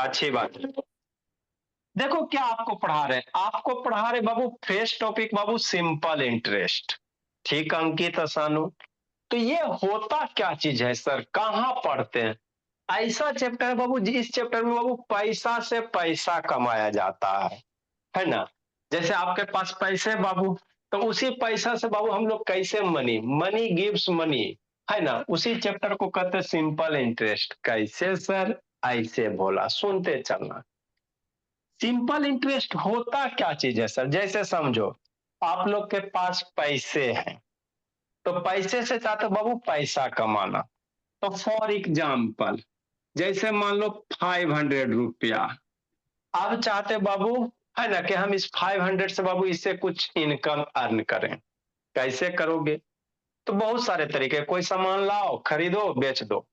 अच्छी बात है। देखो क्या आपको पढ़ा रहे हैं, आपको पढ़ा रहे बाबू फ्रेश टॉपिक बाबू, सिंपल इंटरेस्ट। ठीक अंकित असानु। तो ये होता क्या चीज है सर, कहाँ पढ़ते हैं? ऐसा चैप्टर है बाबू, इस चैप्टर में बाबू पैसा से पैसा कमाया जाता है ना। जैसे आपके पास पैसे बाबू, तो उसी पैसा से बाबू हम लोग कैसे मनी, मनी गिव्स मनी, है ना। उसी चैप्टर को कहते हैं सिंपल इंटरेस्ट। कैसे सर? ऐसे बोला, सुनते चलना। सिंपल इंटरेस्ट होता क्या चीज है सर? जैसे समझो आप लोग के पास पैसे हैं, तो पैसे से चाहते हो बाबू पैसा कमाना। तो फॉर एग्जाम्पल जैसे मान लो 500 रुपया, अब चाहते बाबू, है ना, कि हम इस 500 से बाबू इससे कुछ इनकम अर्न करें। कैसे करोगे? तो बहुत सारे तरीके, कोई सामान लाओ, खरीदो, बेच दो।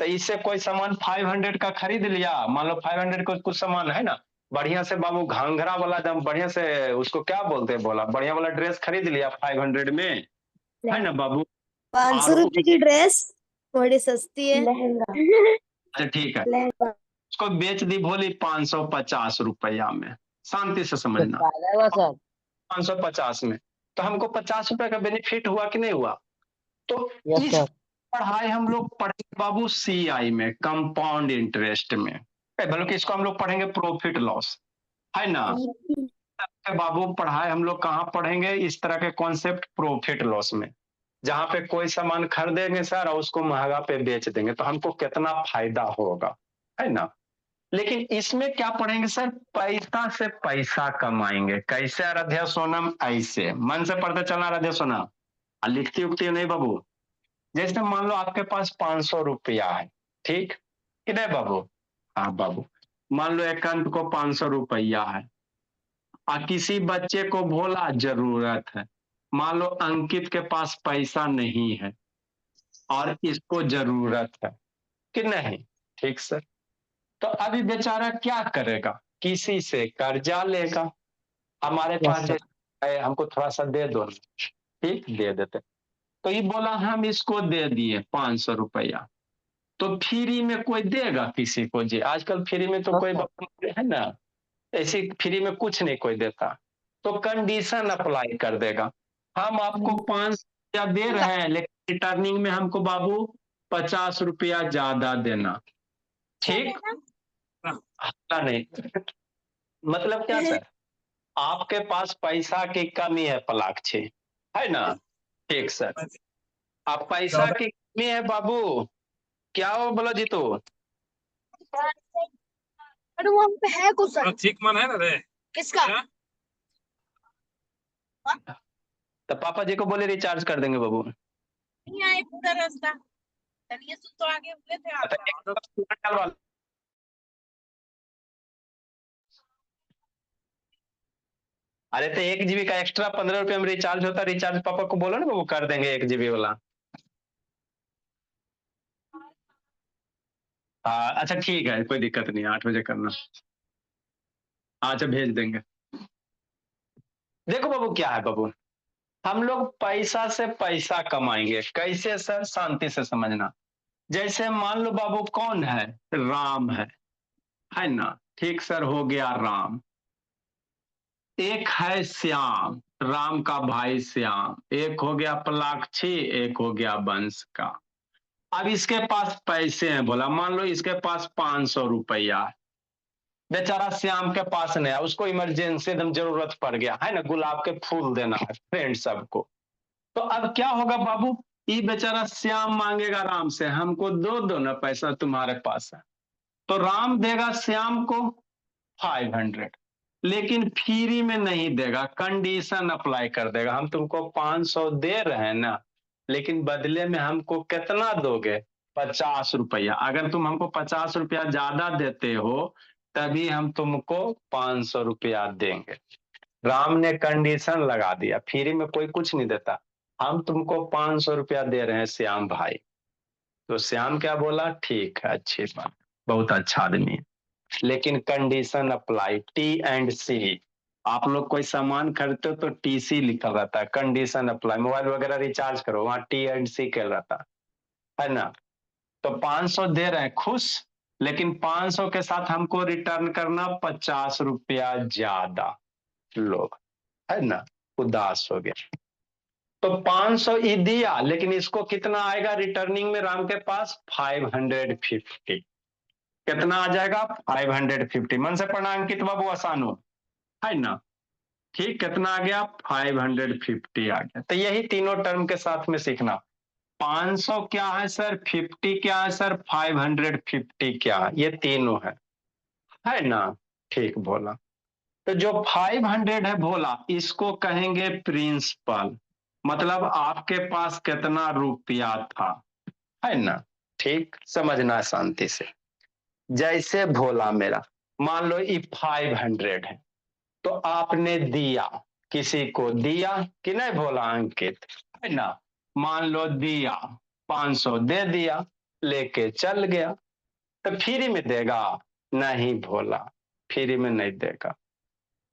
तो इससे कोई सामान 500 का खरीद लिया, मान लो 500 का कुछ सामान है ना, बढ़िया से बाबू घाघरा वाला एकदम बढ़िया से, उसको क्या बोलते हैं, बोला बढ़िया वाला ड्रेस खरीद लिया 500 में, है ना बाबू। 500 और रुपए की ड्रेस थोड़ी सस्ती है। लहंगा। अच्छा ठीक है, लहंगा। उसको बेच दी भोली 550 रुपया में। शांति से समझना, सर 550 में। तो हमको 50 रुपए का बेनिफिट हुआ कि नहीं हुआ? तो यस इस सर पढ़ाई हम लोग पढ़ेंगे बाबू सीआई में, कंपाउंड इंटरेस्ट में, बल्कि इसको हम लोग पढ़ेंगे प्रॉफिट लॉस, है ना। बाबू पढ़ाई हम लोग कहाँ पढ़ेंगे इस तरह के कॉन्सेप्ट? प्रॉफिट लॉस में, जहां पे कोई सामान खरीदेंगे सर और उसको महंगा पे बेच देंगे तो हमको कितना फायदा होगा, है ना। लेकिन इसमें क्या पढ़ेंगे सर? पैसा से पैसा कमाएंगे। कैसे आराध्या सोनम? ऐसे मन से पढ़ते चलना आराध्या सोनम, लिखती उखती नहीं बाबू। जैसे मान लो आपके पास 500 रुपया है, ठीक कि नहीं बाबू? हाँ बाबू, मान लो एकांत को 500 रुपया है, और किसी बच्चे को बोला जरूरत है। मान लो अंकित के पास पैसा नहीं है और इसको जरूरत है कि नहीं, ठीक सर। तो अभी बेचारा क्या करेगा? किसी से कर्जा लेगा। हमारे पास यस सर जैसे हमको थोड़ा सा दे दो, ठीक दे देते। तो ये बोला हम इसको दे दिए 500 रुपया, तो फ्री में कोई देगा किसी को? जी आजकल फ्री में तो कोई है ना, ऐसी फ्री में कुछ नहीं कोई देता। तो कंडीशन अप्लाई कर देगा, हम आपको 500 दे रहे हैं लेकिन रिटर्निंग में हमको बाबू 50 रुपया ज्यादा देना, ठीक? हल्ला नहीं मतलब क्या सर? आपके पास पैसा की कमी है पलाक्षी, है ना, ठीक सर। आप पैसा की कमी है बाबू, क्या हो बोलो जी तो। अरे वहाँ पे है कुछ सर। ठीक मन है ना रे? किसका? तो पापा जी को बोले रिचार्ज कर देंगे बाबू। नहीं आए पूरा रास्ता, चलिए तो आगे हुए थे आप। अरे तो 1 GB का एक्स्ट्रा 15 रुपये में रिचार्ज होता, रिचार्ज पापा को बोलो ना बाबू कर देंगे 1 GB वाला। अच्छा ठीक है, कोई दिक्कत नहीं, 8 बजे करना। अच्छा भेज देंगे। देखो बाबू क्या है बाबू, हम लोग पैसा से पैसा कमाएंगे। कैसे सर? शांति से समझना। जैसे मान लो बाबू कौन है? राम है ना, ठीक सर, हो गया राम। एक है श्याम, राम का भाई श्याम। एक हो गया पलाक्षी, एक हो गया वंश का। अब इसके पास पैसे हैं, बोला मान लो इसके पास 500 रुपया है। बेचारा श्याम के पास नहीं है, उसको इमरजेंसी एकदम जरूरत पड़ गया, है ना, गुलाब के फूल देना है फ्रेंड सबको। तो अब क्या होगा बाबू? ये बेचारा श्याम मांगेगा राम से, हमको दो ना पैसा तुम्हारे पास है। तो राम देगा श्याम को 500, लेकिन फ्री में नहीं देगा, कंडीशन अप्लाई कर देगा। हम तुमको 500 दे रहे हैं ना, लेकिन बदले में हमको कितना दोगे? 50 रुपया। अगर तुम हमको 50 रुपया ज्यादा देते हो तभी हम तुमको 500 रुपया देंगे। राम ने कंडीशन लगा दिया, फ्री में कोई कुछ नहीं देता। हम तुमको 500 रुपया दे रहे हैं श्याम भाई। तो श्याम क्या बोला? ठीक है, अच्छी बात, बहुत अच्छा आदमी है, लेकिन कंडीशन अप्लाई, T&C। आप लोग कोई सामान खरीदते हो तो TC लिखा रहता है, कंडीशन अप्लाई। मोबाइल वगैरह रिचार्ज करो, वहां T&C कर रहता है ना। तो 500 दे रहे हैं, खुश? लेकिन 500 के साथ हमको रिटर्न करना 50 रुपया ज्यादा, लोग, है ना, उदास हो गया। तो 500 ही दिया, लेकिन इसको कितना आएगा रिटर्निंग में राम के पास 550। कितना आ जाएगा 550। मन से पढ़ना अंकित बाबू, आसान हो, है ना, ठीक, कितना आ गया 550 आ गया। तो यही तीनों टर्म के साथ में सीखना। 500 क्या है सर, 50 क्या है सर, 550 क्या है, ये तीनों है ना, ठीक बोला। तो जो 500 है भोला, इसको कहेंगे प्रिंसिपल, मतलब आपके पास कितना रुपया था, है ना, ठीक, समझना शांति से। जैसे भोला मेरा, मान लो ये 500 है, तो आपने दिया, किसी को दिया कि नहीं भोला अंकित, है ना, मान लो दिया 500 दे दिया, लेके चल गया, तो फ्री में देगा, नहीं भोला, फ्री में नहीं देगा।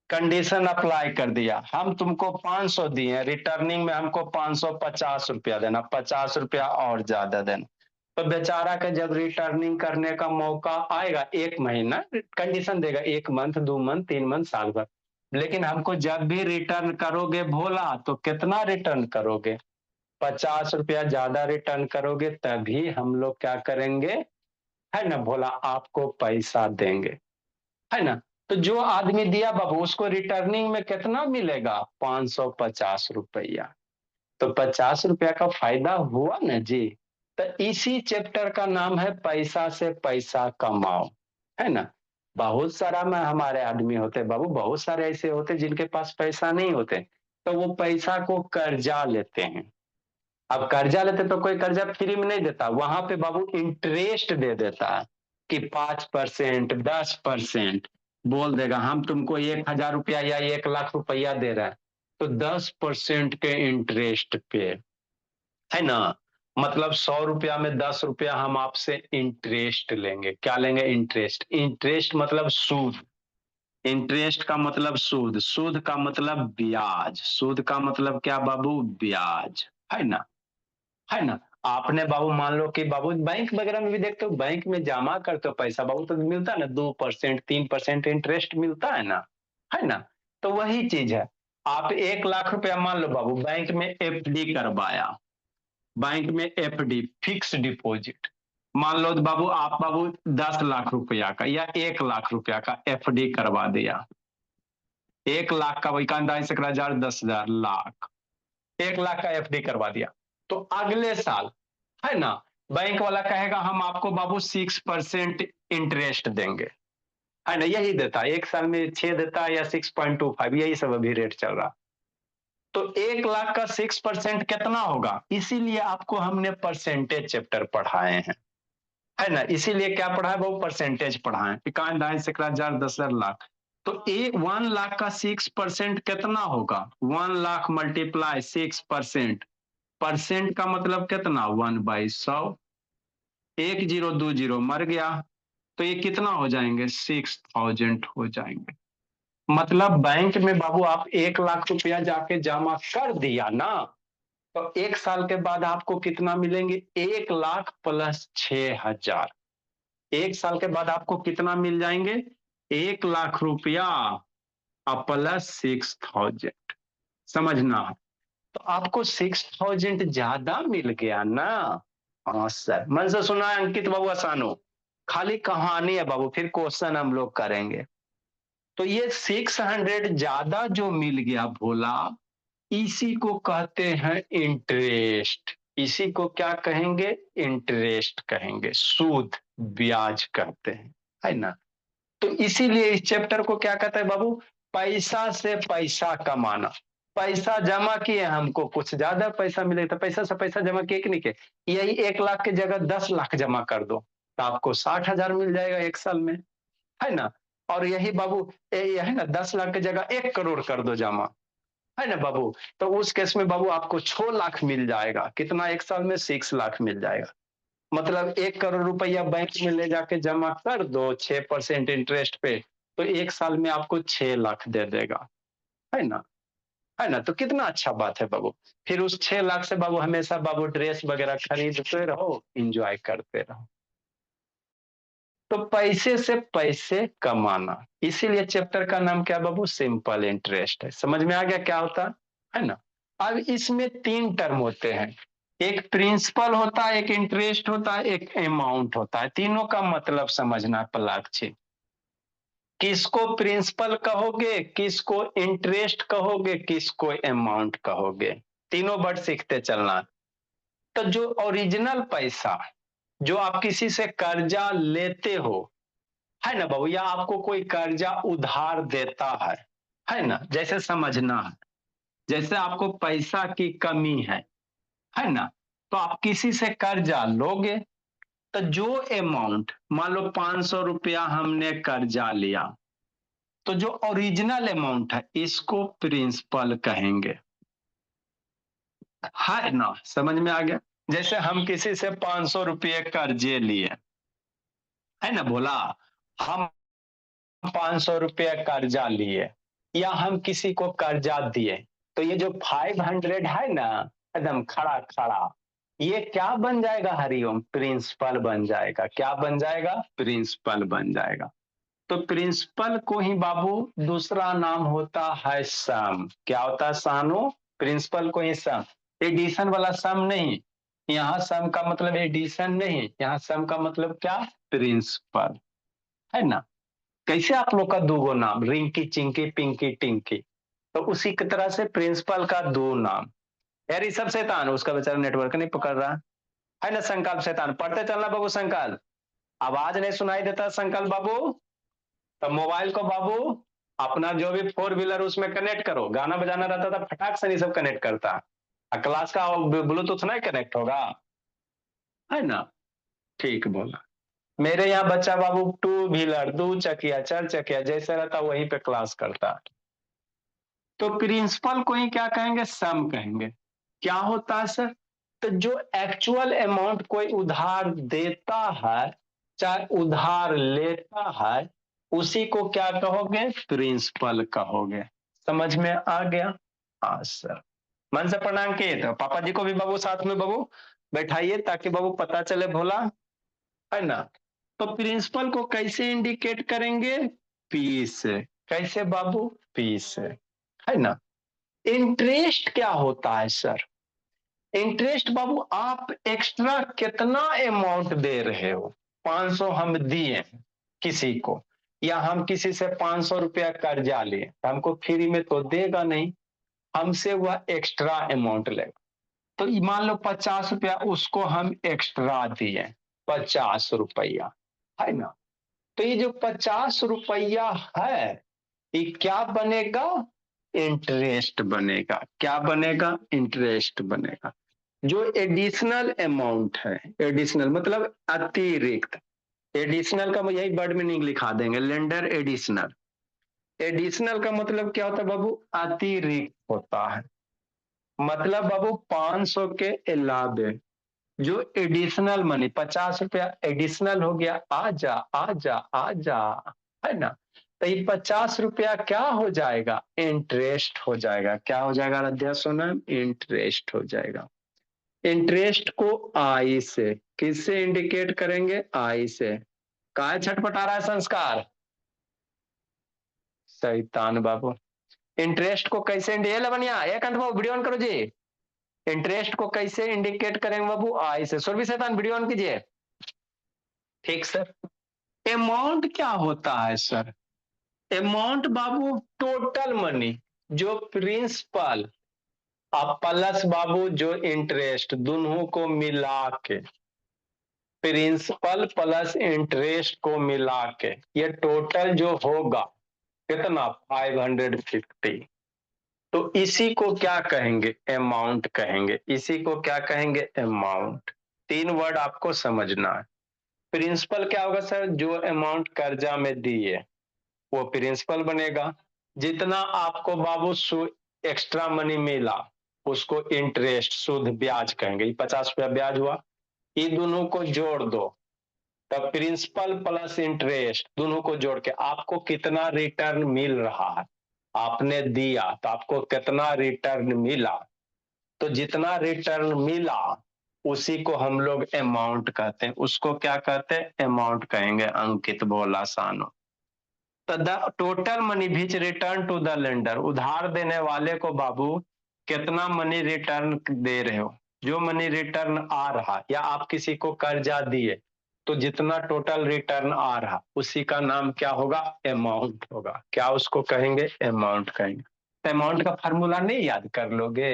कंडीशन अप्लाई कर दिया, हम तुमको 500 दिए, रिटर्निंग में हमको 550 रुपया देना, 50 रुपया और ज्यादा देना। तो बेचारा का जब रिटर्निंग करने का मौका आएगा, 1 महीना कंडीशन देगा, 1 मंथ, 2 मंथ, 3 मंथ, साल भर, लेकिन हमको जब भी रिटर्न करोगे भोला, तो कितना रिटर्न करोगे, 50 रुपया ज्यादा रिटर्न करोगे, तभी हम लोग क्या करेंगे, है ना भोला, आपको पैसा देंगे, है ना। तो जो आदमी दिया बाबू, उसको रिटर्निंग में कितना मिलेगा, 550 रुपया। तो 50 रुपया का फायदा हुआ ना जी। तो इसी चैप्टर का नाम है पैसा से पैसा कमाओ, है ना। बहुत सारा में हमारे आदमी होते बाबू, बहुत सारे ऐसे होते जिनके पास पैसा नहीं होते, तो वो पैसा को कर्जा लेते हैं। अब कर्जा लेते तो कोई कर्जा फ्री में नहीं देता, वहां पे बाबू इंटरेस्ट दे देता है कि 5%, 10% बोल देगा, हम तुमको 1,000 रुपया या 1 लाख रुपया दे रहे हैं, तो 10% के इंटरेस्ट पे, है ना, मतलब 100 रुपया में 10 रुपया हम आपसे इंटरेस्ट लेंगे। क्या लेंगे, इंटरेस्ट। इंटरेस्ट मतलब सूद, इंटरेस्ट का मतलब सूद, सूद का मतलब ब्याज, सूद का मतलब क्या बाबू, ब्याज, है ना। आपने बाबू मान लो कि बाबू बैंक वगैरह में भी देखते हो, बैंक में जमा करते हो पैसा बाबू, तो मिलता है ना 2%, 3% इंटरेस्ट मिलता है ना। तो वही चीज है, आप 1 लाख रुपया मान लो बाबू बैंक में एफडी करवाया, बैंक में एफडी फिक्स डिपॉजिट, मान लो बाबू आप बाबू 10 लाख रुपया का या 1 लाख रुपया का एफडी करवा दिया, 1 लाख का वही कांदा 10,000, 10,000, लाख, 1 लाख का एफडी करवा दिया, तो अगले साल, है ना, बैंक वाला कहेगा हम आपको बाबू 6% इंटरेस्ट देंगे, है ना, यही देता है, 1 साल में 6 देता है या 6.25, यही सब अभी रेट चल रहा। तो 1 लाख का 6% कितना होगा, इसीलिए आपको हमने परसेंटेज चैप्टर पढ़ाए हैं, है ना, इसीलिए क्या पढ़ा है वो परसेंटेज पढ़ाए, 51,000, 10,000, लाख। तो 1 लाख का 6% कितना होगा, 1 लाख मल्टीप्लाई 6%, परसेंट का मतलब कितना, 1/100, 1020 मर गया, तो ये कितना हो जाएंगे, 6,000 हो जाएंगे। मतलब बैंक में बाबू आप 1 लाख रुपया जाके जमा कर दिया ना, तो 1 साल के बाद आपको कितना मिलेंगे, 1 लाख प्लस 6,000, 1 साल के बाद आपको कितना मिल जाएंगे, 1 लाख रुपया प्लस 6,000, समझना। तो आपको 6,000 ज्यादा मिल गया ना। हाँ सर, मन से सुना है अंकित बाबू, आसान हो, खाली कहानी है बाबू, फिर क्वेश्चन हम लोग करेंगे। तो ये 600 ज्यादा जो मिल गया भोला, इसी को कहते हैं इंटरेस्ट, इसी को क्या कहेंगे, इंटरेस्ट कहेंगे, सूद, ब्याज कहते हैं, है ना। तो इसीलिए इस चैप्टर को क्या कहते हैं बाबू, पैसा से पैसा कमाना। पैसा जमा किए, हमको कुछ ज्यादा पैसा मिले, तो पैसा से पैसा जमा किए कि नहीं किए, यही 1 लाख की जगह 10 लाख जमा कर दो, तो आपको 60,000 मिल जाएगा 1 साल में, है ना। और यही बाबू ये है ना, 10 लाख की जगह 1 करोड़ कर दो जमा, है ना बाबू, तो उस केस में बाबू आपको 6 लाख मिल जाएगा, कितना 1 साल में, 6 लाख मिल जाएगा। मतलब 1 करोड़ रुपया बैंक में ले जाके जमा कर दो 6% इंटरेस्ट पे, तो 1 साल में आपको 6 लाख दे देगा, है ना। है ना, तो कितना अच्छा बात है बाबू। फिर उस 6 लाख से बाबू हमेशा बाबू ड्रेस वगैरह खरीदते रहो, इंजॉय करते रहो। तो पैसे से पैसे कमाना, इसीलिए चैप्टर का नाम क्या बाबू, सिंपल इंटरेस्ट है। समझ में आ गया क्या होता है ना। अब इसमें 3 टर्म होते हैं, एक प्रिंसिपल होता है, एक इंटरेस्ट होता है, एक अमाउंट होता है। तीनों का मतलब समझना पलाक्षी, किसको प्रिंसिपल कहोगे, किसको इंटरेस्ट कहोगे, किसको अमाउंट कहोगे, तीनों वर्ड सीखते चलना। तो जो ओरिजिनल पैसा, जो आप किसी से कर्जा लेते हो, है ना बाबू, या आपको कोई कर्जा उधार देता है ना, जैसे समझना है, जैसे आपको पैसा की कमी है ना, तो आप किसी से कर्जा लोगे, तो जो अमाउंट, मान लो 500 रुपया हमने कर्जा लिया, तो जो ओरिजिनल अमाउंट है इसको प्रिंसिपल कहेंगे, है ना। समझ में आ गया। जैसे हम किसी से 500 रुपये कर्जे लिए, है ना, बोला हम 500 रुपये कर्जा लिए, या हम किसी को कर्जा दिए, तो ये जो 500 है ना, एकदम खड़ा खड़ा, ये क्या बन जाएगा हरिओम, प्रिंसिपल बन जाएगा। क्या बन जाएगा, प्रिंसिपल बन जाएगा। तो प्रिंसिपल को ही बाबू दूसरा नाम होता है सम। क्या होता है सानो, प्रिंसिपल को ही सम, एडिशन वाला सम नहीं, यहाँ सम का मतलब एडिशन नहीं, यहाँ सम का मतलब क्या, प्रिंसिपल, है ना। कैसे आप लोग का 2 गो नाम, रिंकी चिंकी पिंकी टिंकी, तो उसी की तरह से प्रिंसिपल का 2 नाम। यार ये सब शैतान, उसका बेचारा नेटवर्क नहीं पकड़ रहा है ना। संकल्प शैतान, पढ़ते चलना बाबू संकल्प। आवाज नहीं सुनाई देता संकल्प बाबू, तो मोबाइल को बाबू अपना जो भी 4 व्हीलर उसमें कनेक्ट करो, गाना बजाना रहता था फटाक से नहीं सब कनेक्ट करता, क्लास का ब्लूटूथ नहीं कनेक्ट होगा, है ना। ठीक बोला। मेरे यहाँ बच्चा बाबू 2 व्हीलर, 2 चकिया 4 चकिया जैसे रहता वहीं पे क्लास करता। तो प्रिंसिपल को ही क्या कहेंगे, सम कहेंगे। क्या होता है सर, तो जो एक्चुअल अमाउंट कोई उधार देता है चाहे उधार लेता है, उसी को क्या कहोगे, प्रिंसिपल कहोगे। समझ में आ गया। हाँ सर, मन से प्रणाम किए, तो पापा जी को भी बाबू साथ में बाबू बैठाइए, ताकि बाबू पता चले भोला, है ना। तो प्रिंसिपल को कैसे इंडिकेट करेंगे, पी से। कैसे बाबू, पी से, है ना। इंटरेस्ट क्या होता है सर, इंटरेस्ट बाबू आप एक्स्ट्रा कितना अमाउंट दे रहे हो। 500 हम दिए किसी को, या हम किसी से 500 रुपया कर्जा लिए, हमको फ्री में तो देगा नहीं, हमसे वह एक्स्ट्रा अमाउंट लेगा। तो मान लो 50 रुपया उसको हम एक्स्ट्रा दिए, 50 रुपया, है ना। तो ये जो 50 रुपया है, ये क्या बनेगा, इंटरेस्ट बनेगा। क्या बनेगा, इंटरेस्ट बनेगा। जो एडिशनल अमाउंट है, एडिशनल मतलब अतिरिक्त, एडिशनल का यही वर्ड मीनिंग लिखा देंगे, लेंडर एडिशनल। एडिशनल का मतलब क्या होता है बाबू, अतिरिक्त होता है। मतलब बाबू 500 के अलावे जो एडिशनल मनी, 50 रुपया एडिशनल हो गया, आजा आजा आजा, है ना। तो ये 50 रुपया क्या हो जाएगा, इंटरेस्ट हो जाएगा। क्या हो जाएगा आराध्या सोनम, इंटरेस्ट हो जाएगा। इंटरेस्ट को आई से, किससे इंडिकेट करेंगे, आई से। काय छटपटा रहा है संस्कार, शैतान बाबू। इंटरेस्ट को कैसे, ये लवनिया एक अंत बाबू वीडियो ऑन करो जी। इंटरेस्ट को कैसे इंडिकेट करेंगे बाबू, आई से। सुरभि शैतान वीडियो ऑन कीजिए। ठीक सर। अमाउंट क्या होता है सर, अमाउंट बाबू टोटल मनी, जो प्रिंसिपल अब प्लस बाबू जो इंटरेस्ट, दोनों को मिला के, प्रिंसिपल प्लस इंटरेस्ट को मिला के ये टोटल जो होगा कितना, 550। तो इसी को क्या कहेंगे, अमाउंट कहेंगे। इसी को क्या कहेंगे, अमाउंट। 3 वर्ड आपको समझना है। प्रिंसिपल क्या होगा सर, जो अमाउंट कर्जा में दिए वो प्रिंसिपल बनेगा। जितना आपको बाबू एक्स्ट्रा मनी मिला उसको इंटरेस्ट, शुद्ध ब्याज कहेंगे। 50 रुपया ब्याज हुआ, ये दोनों को जोड़ दो, तब प्रिंसिपल प्लस इंटरेस्ट दोनों को जोड़ के आपको कितना रिटर्न मिल रहा है। आपने दिया तो आपको कितना रिटर्न मिला, तो जितना रिटर्न मिला उसी को हम लोग अमाउंट कहते हैं। उसको क्या कहते हैं? अमाउंट कहेंगे। अंकित बोला सानो। The total money which return to the lender, उधार देने वाले को बाबू कितना मनी रिटर्न दे रहे हो। जो मनी रिटर्न आ रहा, या आप किसी को कर्जा दिए तो जितना टोटल रिटर्न आ रहा उसी का नाम क्या होगा? अमाउंट होगा। क्या उसको कहेंगे? अमाउंट कहेंगे। अमाउंट का फार्मूला नहीं याद कर लोगे?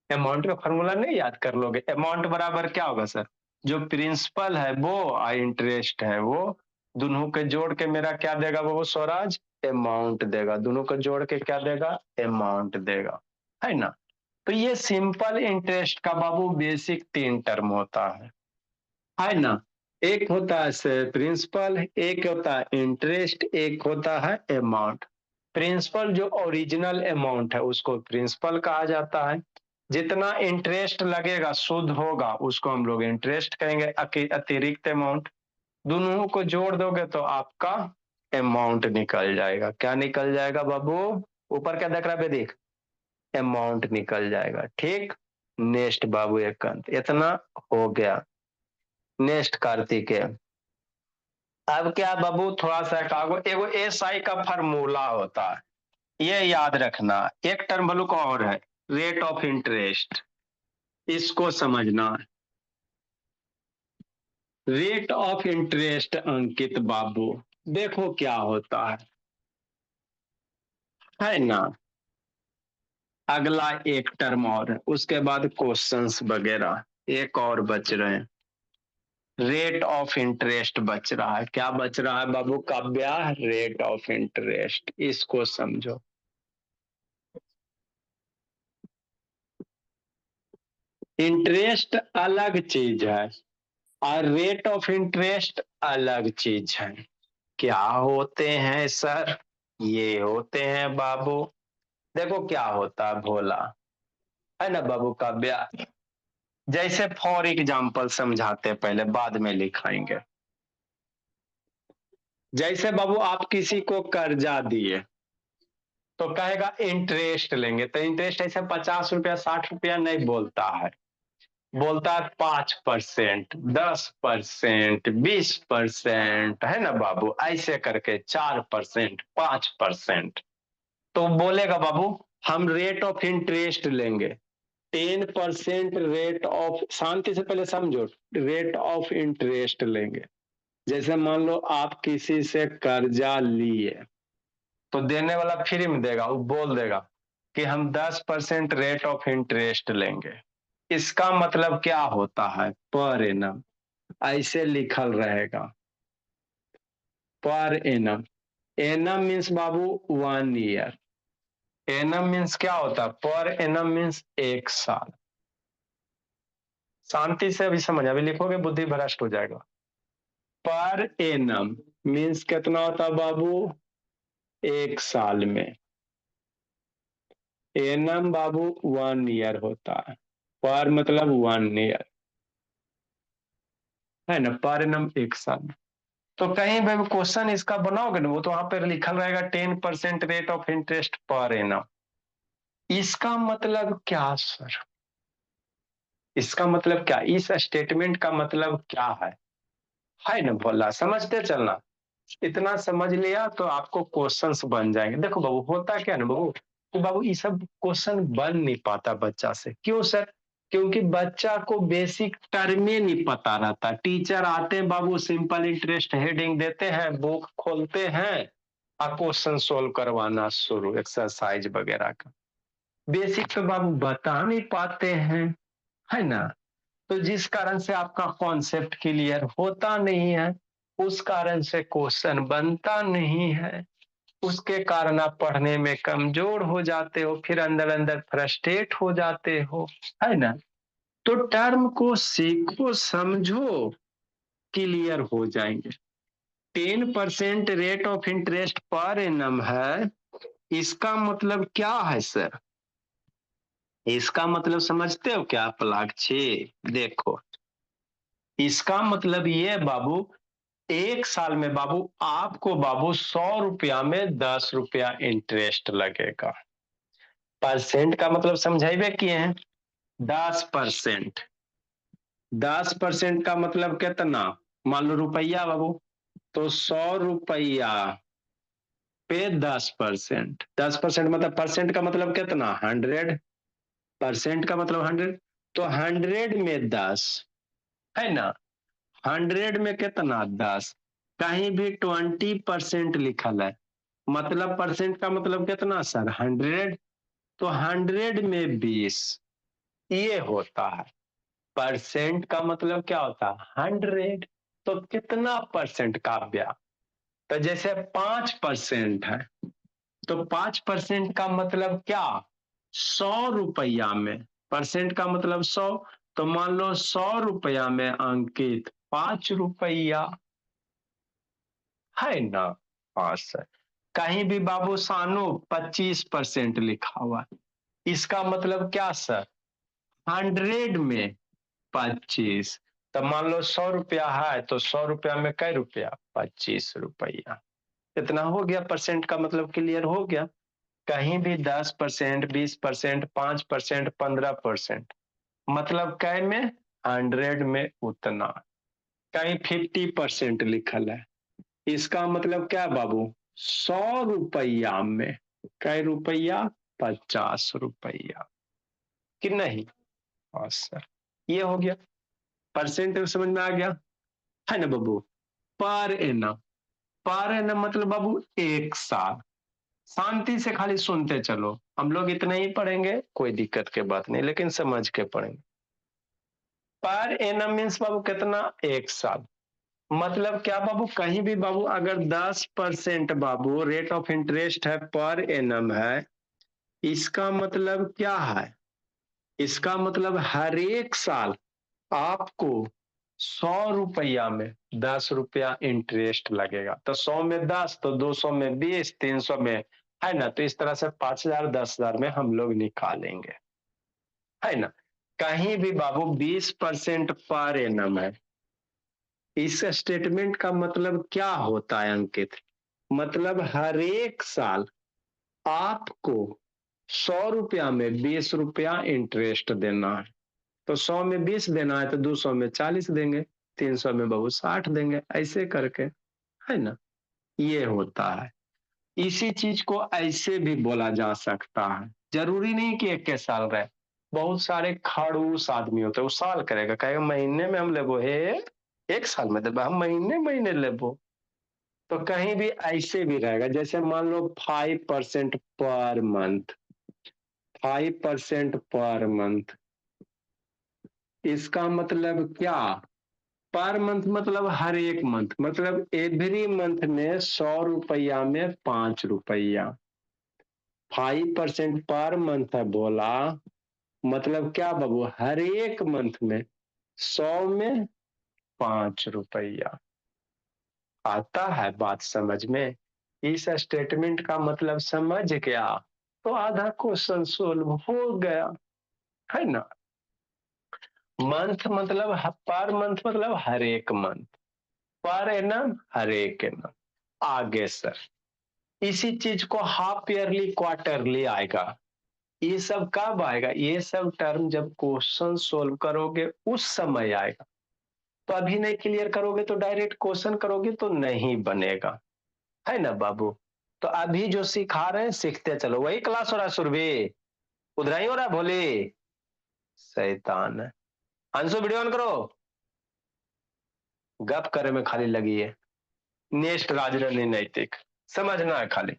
अमाउंट का फार्मूला नहीं याद कर लोगे? अमाउंट बराबर क्या होगा सर? जो प्रिंसिपल है वो और इंटरेस्ट है वो, दोनों के जोड़ के मेरा क्या देगा बाबू स्वराज? अमाउंट देगा। दोनों को जोड़ के क्या देगा? अमाउंट देगा, है ना। तो ये सिंपल इंटरेस्ट का बाबू बेसिक 3 टर्म होता है ना। एक होता है प्रिंसिपल, एक होता है इंटरेस्ट, एक होता है अमाउंट। प्रिंसिपल जो ओरिजिनल अमाउंट है उसको प्रिंसिपल कहा जाता है। जितना इंटरेस्ट लगेगा शुद्ध होगा उसको हम लोग इंटरेस्ट कहेंगे, अतिरिक्त अमाउंट। दोनों को जोड़ दोगे तो आपका अमाउंट निकल जाएगा। क्या निकल जाएगा बाबू? ऊपर क्या देख रहा है देख, अमाउंट निकल जाएगा। ठीक, नेक्स्ट बाबू एक अंत इतना हो गया। नेक्स्ट कार्तिक है। अब क्या बाबू थोड़ा सा एगो एसआई का फार्मूला होता है, ये याद रखना। एक टर्म बालू का और है, रेट ऑफ इंटरेस्ट। इसको समझना। रेट ऑफ इंटरेस्ट अंकित बाबू देखो क्या होता है ना। अगला एक टर्म और है, उसके बाद क्वेश्चंस वगैरह एक और बच रहे हैं। रेट ऑफ इंटरेस्ट बच रहा है। क्या बच रहा है बाबू काव्या? Rate of interest. इसको समझो। इंटरेस्ट अलग चीज है और रेट ऑफ इंटरेस्ट अलग चीज है। क्या होते हैं सर? ये होते हैं बाबू, देखो क्या होता है भोला, है ना बाबू काव्या। जैसे फॉर एग्जाम्पल समझाते पहले, बाद में लिखाएंगे। जैसे बाबू आप किसी को कर्जा दिए तो कहेगा इंटरेस्ट लेंगे, तो इंटरेस्ट ऐसे 50 रुपया 60 रुपया नहीं बोलता है, बोलता है 5%, 10%, 20%, है ना बाबू। ऐसे करके 4%, 5%। तो बोलेगा बाबू हम रेट ऑफ इंटरेस्ट लेंगे 10% रेट ऑफ, शांति से पहले समझो, रेट ऑफ इंटरेस्ट लेंगे। जैसे मान लो आप किसी से कर्जा लिए तो देने वाला फ्री में देगा, वो बोल देगा कि हम 10% रेट ऑफ इंटरेस्ट लेंगे। इसका मतलब क्या होता है? पर एनम, ऐसे लिखल रहेगा पर एनम। एनम मीन्स बाबू 1 ईयर। एनम मीन्स क्या होता है? पर एनम मीन्स 1 साल। शांति से अभी समझ, अभी लिखोगे बुद्धि भ्रष्ट हो जाएगा। पर एनम मीन्स कितना होता है बाबू? 1 साल में। एनम बाबू 1 ईयर होता है। पर मतलब 1 ईयर, है ना। पर एनम 1 साल। तो कहीं भी क्वेश्चन इसका बनाओगे ना, वो तो वहां पर लिखल रहेगा 10% rate of interest per annum. इसका मतलब क्या सर? इसका मतलब क्या? इस स्टेटमेंट का मतलब क्या है ना भोला, समझते चलना। इतना समझ लिया तो आपको क्वेश्चंस बन जाएंगे। देखो बाबू होता क्या ना बाबू, तो बाबू ये सब क्वेश्चन बन नहीं पाता बच्चा से। क्यों सर? क्योंकि बच्चा को बेसिक टर्मे नहीं पता रहता। टीचर आते हैं बाबू, सिंपल इंटरेस्ट हेडिंग देते हैं, बुक खोलते हैं और क्वेश्चन सोल्व करवाना शुरू, एक्सरसाइज वगैरह का। बेसिक तो बाबू बता नहीं पाते हैं, है ना। तो जिस कारण से आपका कॉन्सेप्ट क्लियर होता नहीं है, उस कारण से क्वेश्चन बनता नहीं है, उसके कारण आप पढ़ने में कमजोर हो जाते हो, फिर अंदर अंदर फ्रस्ट्रेट हो जाते हो, है ना। तो टर्म को सीखो, समझो, क्लियर हो जाएंगे। 10% rate of interest per annum है, इसका मतलब क्या है सर? इसका मतलब समझते हो क्या पलाक्षी? देखो इसका मतलब ये बाबू, 1 साल में बाबू आपको बाबू 100 रुपया में 10 रुपया इंटरेस्ट लगेगा। परसेंट का मतलब समझाइबे किए हैं, 10%। 10% का मतलब कितना, मान लो रुपया बाबू, तो 100 रुपया पे 10%, 10% मतलब परसेंट का मतलब कितना 100%, का मतलब 100, तो 100 में 10 है ना, 100 में कितना 10, कहीं भी 20% लिखल है, मतलब परसेंट का मतलब कितना सर 100, तो 100 में 20, ये होता है। परसेंट का मतलब क्या होता है 100, तो कितना परसेंट काव्या, तो जैसे 5% है, तो 5% का मतलब क्या 100 रुपया में, परसेंट का मतलब 100, तो मान लो 100 रुपया में अंकित 5 रुपया, है ना। हाँ सर, कहीं भी बाबू सानू 25% लिखा हुआ, इसका मतलब क्या सर 100 में 25, तो मान लो 100 रुपया है, तो 100 रुपया में कै रुपया 25 रुपया, इतना हो गया, परसेंट का मतलब क्लियर हो गया। कहीं भी 10%, 20%, 5%, 15%, मतलब कै में 100 में उतना, कहीं 50% लिखल है, इसका मतलब क्या बाबू 100 रुपया में कै रुपया 50 रुपया, कि नहीं। हाँ सर, ये हो गया, परसेंट समझ में आ गया, है ना बाबू। पर एनम, पर एनम मतलब बाबू एक साल, शांति से खाली सुनते चलो, हम लोग इतना ही पढ़ेंगे, कोई दिक्कत के बात नहीं, लेकिन समझ के पढ़ेंगे। पर एनम मीन्स बाबू कितना, एक साल, मतलब क्या बाबू, कहीं भी बाबू अगर 10% बाबू रेट ऑफ इंटरेस्ट है, पर एनम है, इसका मतलब क्या है, इसका मतलब हर एक साल आपको 100 रुपया में 10 रुपया इंटरेस्ट लगेगा, तो 100 में 10, तो 200 में 20, 300 में, है ना, तो इस तरह से 5,000 10,000 में हम लोग निकालेंगे, है ना। कहीं भी बाबू 20% पर एनम है, इस स्टेटमेंट का मतलब क्या होता है अंकित, मतलब हर एक साल आपको 100 रुपया में 20 रुपया इंटरेस्ट देना है, तो 100 में 20 देना है, तो 200 में 40 देंगे, 300 में बाबू 60 देंगे, ऐसे करके, है ना, ये होता है। इसी चीज को ऐसे भी बोला जा सकता है, जरूरी नहीं कि 21 साल रहे, बहुत सारे खड़ूस आदमी होते हैं, वो साल करेगा, कहेगा महीने में हम लेबो, हे 1 साल में देबो, हम महीने महीने लेबो, तो कहीं भी ऐसे भी रहेगा, जैसे मान लो 5% पर मंथ, 5% पर मंथ, इसका मतलब क्या, पर मंथ मतलब हर एक मंथ, मतलब एवरी मंथ में 100 रुपया में 5 रुपया, 5% पर मंथ है बोला, मतलब क्या बाबू हर एक मंथ में 100 में 5 रुपया, आता है बात समझ में, इस स्टेटमेंट का मतलब समझ गया, तो आधा क्वेश्चन सोल्व हो गया, है ना। मंथ मतलब पर मंथ मतलब हर एक मंथ, पर एनम हर एक एनम, आगे सर इसी चीज को हाफ ईयरली क्वार्टरली आएगा, ये सब कब आएगा, ये सब टर्म जब क्वेश्चन सोल्व करोगे उस समय आएगा, तो अभी नहीं क्लियर करोगे तो डायरेक्ट क्वेश्चन करोगे तो नहीं बनेगा, है ना बाबू। तो अभी जो सिखा रहे हैं सीखते चलो, वही क्लास हो रहा है सुरभि, उधर ही हो रहा है भोली, शैतान है। अंशु वीडियो ऑन करो, गप करे में खाली लगी है, नेक्स्ट राजनीति नैतिक समझना है खाली,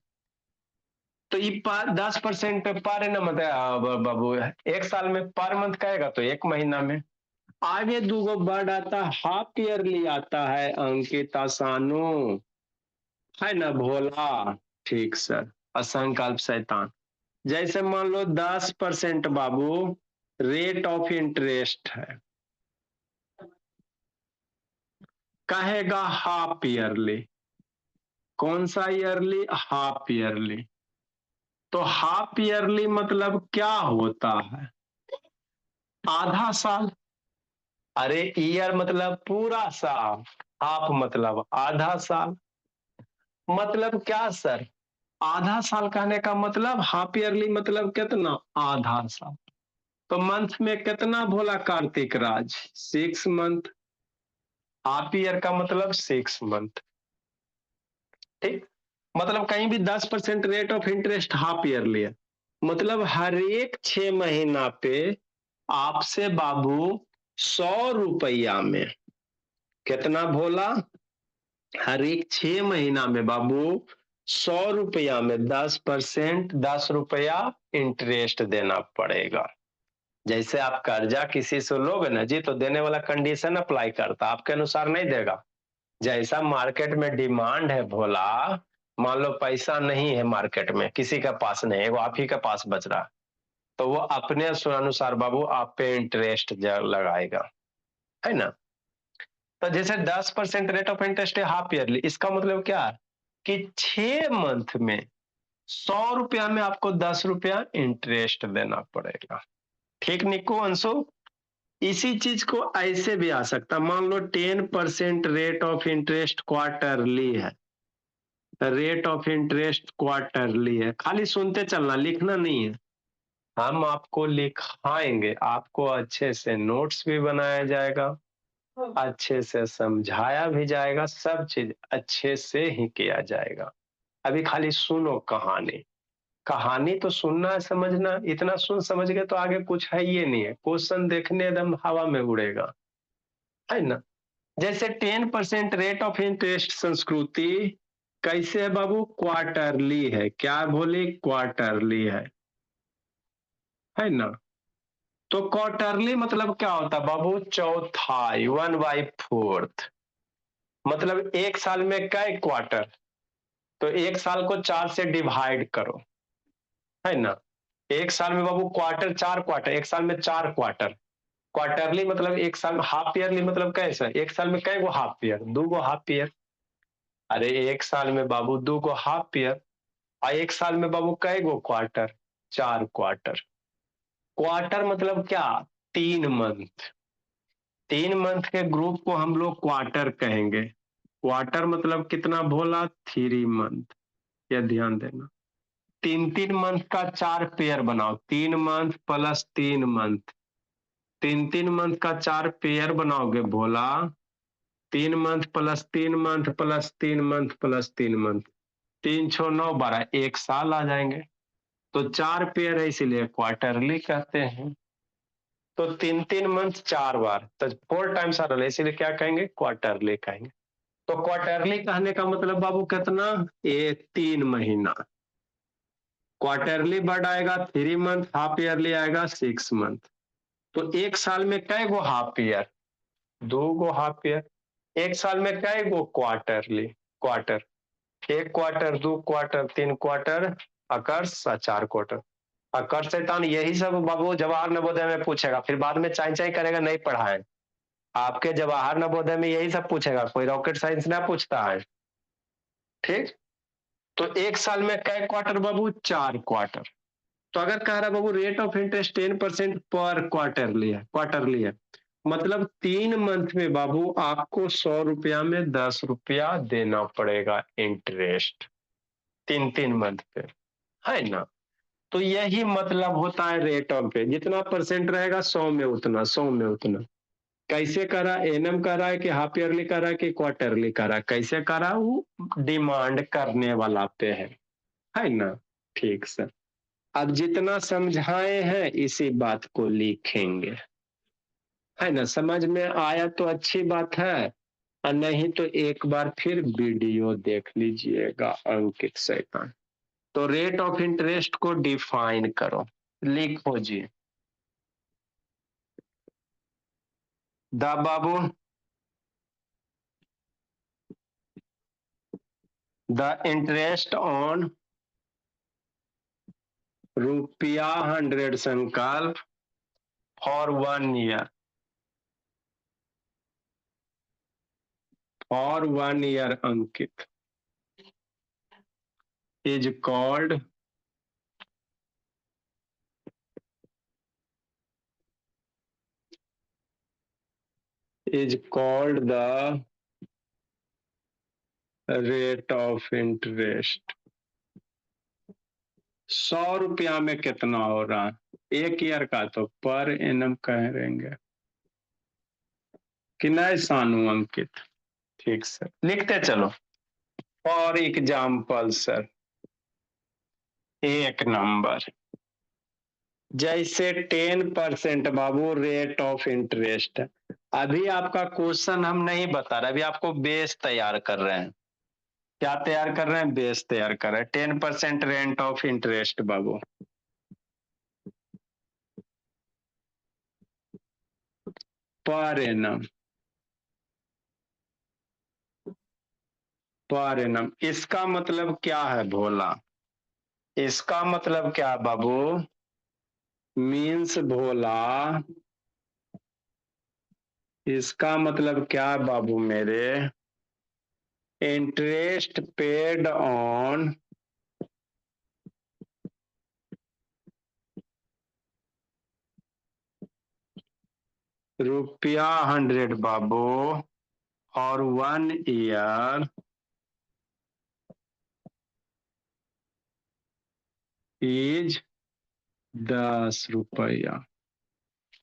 तो ये 10% पर ना मतलब बाबू एक साल में, पर मंथ कहेगा तो एक महीना में, आगे दूगो वर्ड आता है हाफ ईयरली आता है अंकिता सानू, है ना भोला, ठीक सर, असंकल्प शैतान, जैसे मान लो 10% बाबू रेट ऑफ इंटरेस्ट है, कहेगा हाफ ईयरली, कौन सा ईयरली, हाफ ईयरली, तो हाफ ईयरली मतलब क्या होता है, आधा साल, अरे ईयर मतलब पूरा साल, हाफ मतलब आधा साल, मतलब क्या सर, आधा साल कहने का मतलब हाफ ईयरली मतलब कितना आधा साल, तो मंथ में कितना बोला कार्तिक राज? 6 मंथ। हाफ ईयर का मतलब 6 मंथ। ठीक, मतलब कहीं भी 10% rate of interest half year लिया, मतलब हर एक 6 महीना पे आपसे बाबू 100 रुपया में कितना भोला? हर एक 6 महीना में बाबू 100 रुपया में 10%, 10 रुपया इंटरेस्ट देना पड़ेगा। जैसे आप कर्जा किसी से लोगे ना जी, तो देने वाला कंडीशन अप्लाई करता, आपके अनुसार नहीं देगा। जैसा मार्केट में डिमांड है भोला, मान लो पैसा नहीं है मार्केट में, किसी के पास नहीं है, वो आप ही के पास बच रहा, तो वो अपने अनुसार बाबू आप पे इंटरेस्ट लगाएगा, है ना। तो जैसे 10% रेट ऑफ इंटरेस्ट है हाफ ईयरली, इसका मतलब क्या कि 6 मंथ में 100 रुपया में आपको 10 रुपया इंटरेस्ट देना पड़ेगा। ठीक निको अंशु, इसी चीज को ऐसे भी आ सकता, मान लो 10% रेट ऑफ इंटरेस्ट क्वार्टरली है, रेट ऑफ इंटरेस्ट क्वार्टरली है, खाली सुनते चलना, लिखना नहीं है। हम आपको लिखाएंगे, आपको अच्छे से नोट्स भी बनाया जाएगा, अच्छे से समझाया भी जाएगा, सब चीज अच्छे से ही किया जाएगा। अभी खाली सुनो कहानी, कहानी तो सुनना है, समझना, इतना सुन समझ गए तो आगे कुछ है ये नहीं है, क्वेश्चन देखने एकदम हवा में उड़ेगा, है ना। जैसे 10% रेट ऑफ इंटरेस्ट संस्कृति कैसे है बाबू? क्वार्टरली है, क्या बोले? क्वार्टरली है ना। तो क्वार्टरली मतलब क्या होता है बाबू? चौथाई, 1/4। मतलब एक साल में कई क्वार्टर, तो एक साल को 4 से डिवाइड करो, है ना। एक साल में बाबू क्वार्टर, 4 क्वार्टर, एक साल में 4 क्वार्टर। क्वार्टरली मतलब एक साल, हाफ ईयरली मतलब कैसा? एक साल में कई गो हाफ ईयर? 2 गो हाफ ईयर। अरे एक साल में बाबू 2 गो हाफ ईयर, और एक साल में बाबू कई गो क्वार्टर? 4 क्वार्टर। क्वार्टर मतलब क्या? 3 मंथ। 3 मंथ के ग्रुप को हम लोग क्वार्टर कहेंगे। क्वार्टर मतलब कितना भोला? 3 मंथ। यह ध्यान देना। 3 मंथ का 4 पेयर बनाओ, 3 मंथ प्लस 3 मंथ, 3 मंथ का 4 पेयर बनाओगे भोला, 3 month plus 3 month plus 3 month plus 3 month, 3 6 9 12, एक साल आ जाएंगे। तो 4 पेयर है इसीलिए क्वार्टरली कहते हैं। तो 3 मंथ 4 बार, तो 4 टाइम्स आ रहा है, इसीलिए क्या कहेंगे? क्वार्टरली कहेंगे। तो क्वार्टरली कहने का मतलब बाबू कितना? 3 महीना। क्वार्टरली बढ़ आएगा 3 मंथ, हाफ ईयरली आएगा 6 मंथ। तो एक साल में कै गो हाफ ईयर? 2 गो हाफ ईयर। एक साल में कै गो quarterly? Quarter, 1 quarter, 2 quarter, 3 quarter, अकर्स, 4 क्वार्टर। अकर शैतान यही सब बाबू जवाहर नवोदय में पूछेगा, फिर बाद में चाई चाई करेगा नहीं पढ़ाए। आपके जवाहर नवोदय में यही सब पूछेगा, कोई रॉकेट साइंस ना पूछता है। ठीक, तो एक साल में कै क्वार्टर बाबू? 4 क्वार्टर। तो अगर कह रहा बाबू रेट ऑफ इंटरेस्ट 10% पर क्वार्टरली है, मतलब 3 मंथ में बाबू आपको 100 रुपया में 10 रुपया देना पड़ेगा इंटरेस्ट, 3 मंथ पे, है ना। तो यही मतलब होता है रेट ऑफ पे, जितना परसेंट रहेगा 100 में उतना, 100 में उतना। कैसे करा? एनएम कर रहा है कि हाफ ईयरली कर रहा है कि क्वार्टरली कर रहा है? कैसे करा? वो डिमांड करने वाला पे है ना। ठीक सर, अब जितना समझाए हैं इसी बात को लिखेंगे, है ना। समझ में आया तो अच्छी बात है, और नहीं तो एक बार फिर वीडियो देख लीजिएगा अंकित शैतान। तो रेट ऑफ इंटरेस्ट को डिफाइन करो, लिखो जी। द बाबू, द इंटरेस्ट ऑन रुपया 100 संकल्प for 1 year, for 1 year Ankit, is called the rate of interest 100 रुपया में कितना हो रहा है? 1 ईयर का तो पर एनम कह रहेंगे कि नहीं सानू अंकित? ठीक सर, लिखते चलो। फॉर एग्जाम्पल सर, 1 नंबर, जैसे 10% बाबू रेट ऑफ इंटरेस्ट। अभी आपका क्वेश्चन हम नहीं बता रहे, अभी आपको बेस तैयार कर रहे हैं। क्या तैयार कर रहे हैं? बेस तैयार कर रहे हैं। 10% rate of interest Babu, per annum, per annum. इसका मतलब क्या है भोला? इसका मतलब क्या बाबू? मीन्स भोला, इसका मतलब क्या बाबू मेरे? इंटरेस्ट पेड ऑन ₹100 बाबू और 1 ईयर इज ₹10।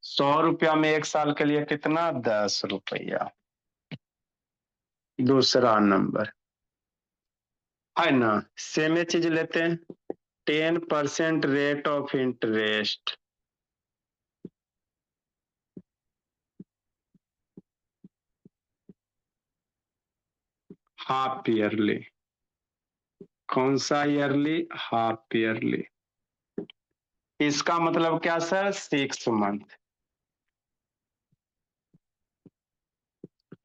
100 रुपया में 1 साल के लिए कितना? ₹10। दूसरा नंबर है ना, सेम चीज लेते हैं। 10% rate of interest, half yearly. कौन सा ईयरली? Half yearly. इसका मतलब क्या सर? 6 मंथ।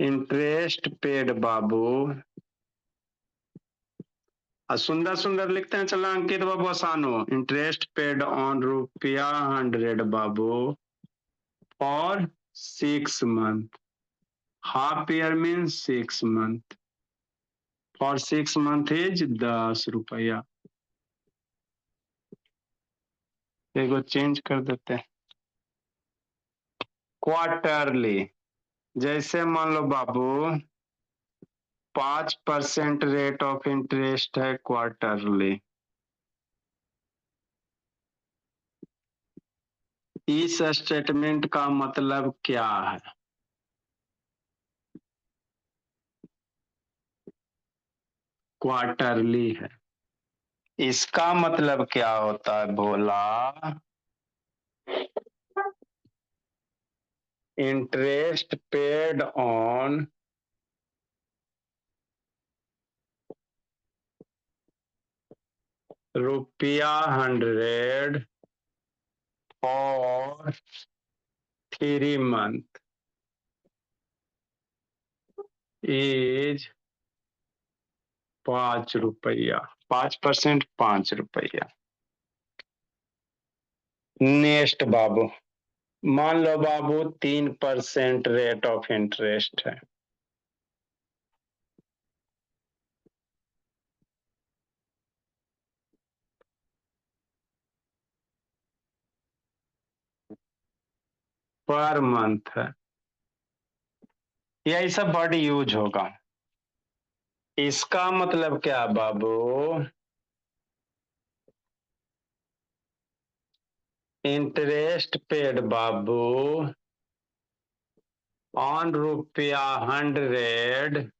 इंटरेस्ट पेड बाबू, सुंदर सुंदर लिखते हैं। चलो अंकित बाबू आसान हो। Interest paid on ₹100 Babu for 6 month. Half year means 6 month. For 6 month is ₹10। एगो चेंज कर देते हैं, क्वार्टरली। जैसे मान लो बाबू 5% रेट ऑफ इंटरेस्ट है क्वार्टरली। इस स्टेटमेंट का मतलब क्या है? क्वार्टरली है। इसका मतलब क्या होता है Bhola? Interest paid on ₹100 for 3 month is ₹5। 5% ₹5। Next बाबू, मान लो बाबू 3% रेट ऑफ इंटरेस्ट है। पर मंथ है। यही सब वर्ड यूज होगा। इसका मतलब क्या बाबू? इंटरेस्ट पेड बाबू on ₹100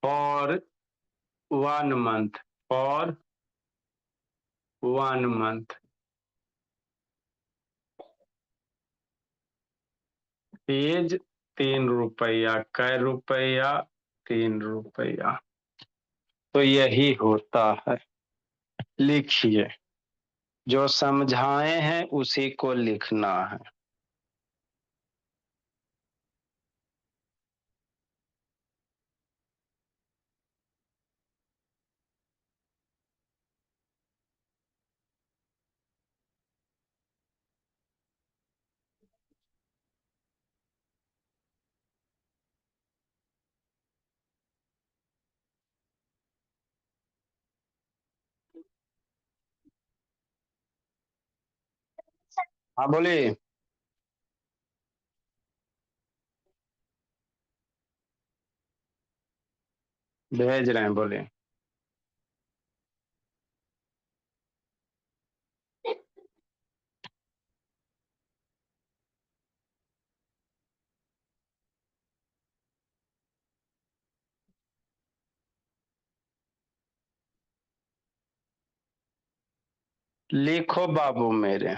for 1 month, for 1 month is ₹3। कै रुपया? ₹3। तो यही होता है। लिखिए, जो समझाए हैं उसी को लिखना है। हाँ बोलिए। भेज रहे हैं, बोलिए। लिखो बाबू मेरे।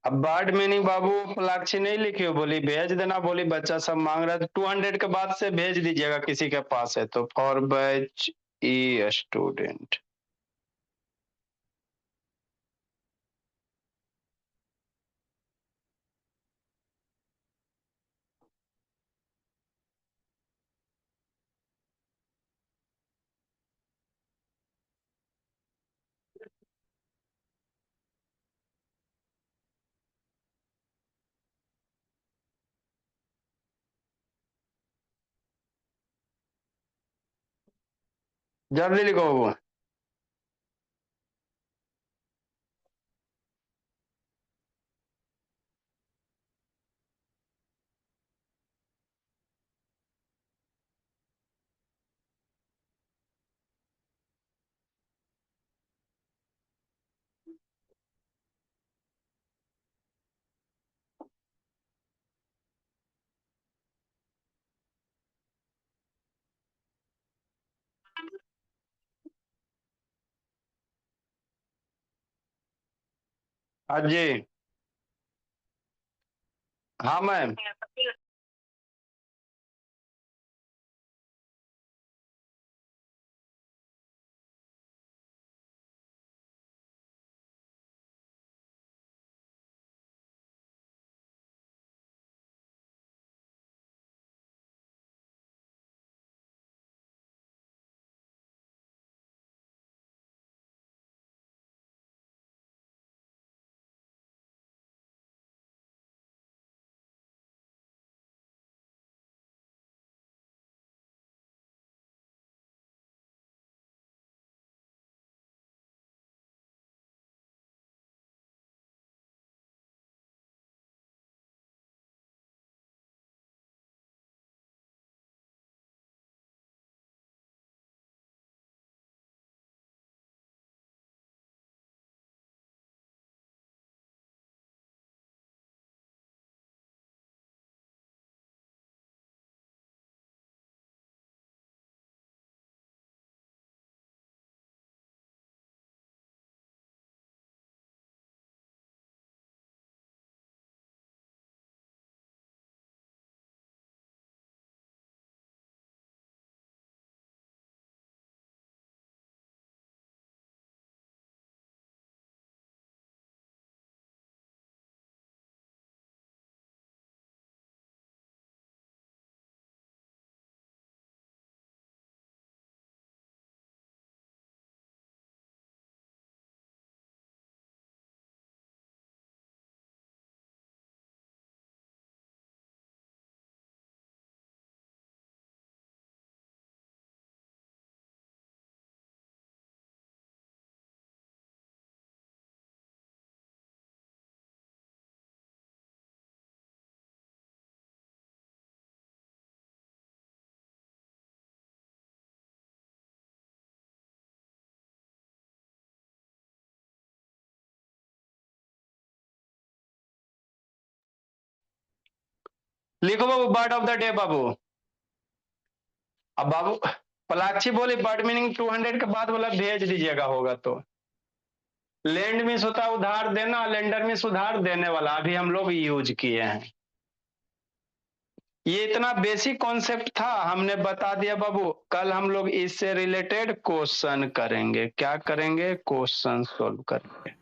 अब वर्ड मीनिंग बाबू पलाक्षी नहीं लिखी हो, बोली भेज देना, बोली बच्चा सब मांग रहा है, 200 के बाद से भेज दीजिएगा किसी के पास है तो। For batch E student. जल्दी लिखो बाबू। हाँ जी। हाँ मैम। लिखो बाबू बर्ड ऑफ द डे बाबू। अब बाबू पलाक्षी बोली बर्ड मीनिंग 200 के बाद बोला भेज दीजिएगा होगा तो। लैंड में होता है उधार देना, लेंडर में उधार देने वाला, अभी हम लोग यूज किए हैं। ये इतना बेसिक कॉन्सेप्ट था, हमने बता दिया बाबू। कल हम लोग इससे रिलेटेड क्वेश्चन करेंगे। क्या करेंगे? क्वेश्चन सोल्व करेंगे।